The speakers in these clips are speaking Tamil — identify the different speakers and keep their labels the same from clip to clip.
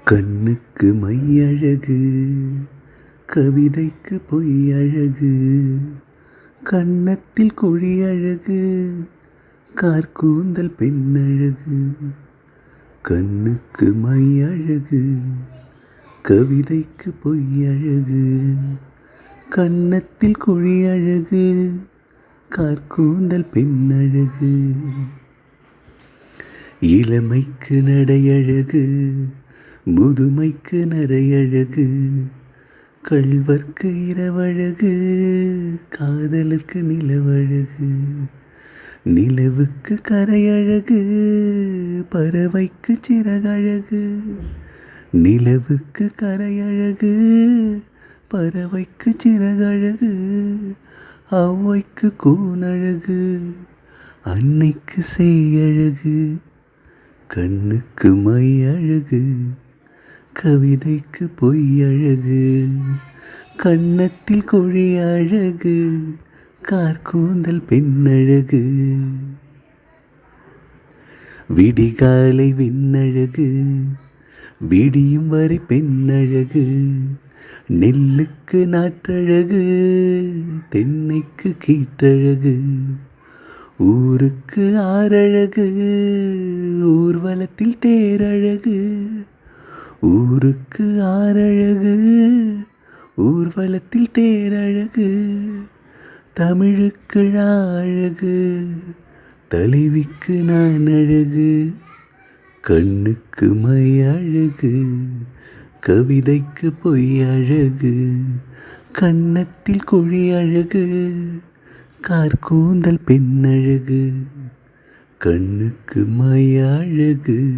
Speaker 1: கண்ணுக்கு மையழகு, கவிதைக்கு பொய்யழகு, கன்னத்தில் குழியழகு, கார்கூந்தல் பெண்ணழகு. கண்ணுக்கு மையழகு, கவிதைக்கு பொய்யழகு, கன்னத்தில் குழியழகு, கார்கூந்தல் பெண்ணழகு. இளமைக்கு நடையழகு, முதுமைக்கு நரையழகு, கள்வர்க்கு இரவழகு, காதலுக்கு நிலவழகு. நிலவுக்கு கரையழகு, பறவைக்கு சிறகழகு. நிலவுக்கு கரையழகு, பறவைக்கு சிறகழகு. ஔவைக்கு கூனழகு, அன்னைக்கு சேயழகு. கண்ணுக்கு மையழகு, கவிதைக்கு பொய்யழகு, கன்னத்தில் குழியழகு, கார்கூந்தல் பெண்ணழகு. விடிகாலை விண்ணழகு, விடியும் வரை பெண்ணழகு. நெல்லுக்கு நாற்றழகு, தென்னைக்கு கீற்றழகு. ஊருக்கு ஆறழகு, ஊர்வலத்தில் தேரழகு. ஊருக்கு ஆறழகு, ஊர்வலத்தில் தேரழகு. தமிழுக்கு அழகு, தலைவிக்கு நான் அழகு. கண்ணுக்கு மை அழகு, கவிதைக்கு பொய் அழகு, கன்னத்தில் குழி அழகு, கார்கூந்தல் பெண்ணழகு. கண்ணுக்கு மை அழகு,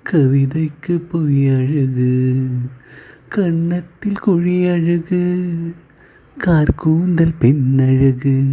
Speaker 1: கவிதைக்கு பொய் அழகு, கன்னத்தில் குழி அழகு, கார்கூந்தல் பெண்ணழகு.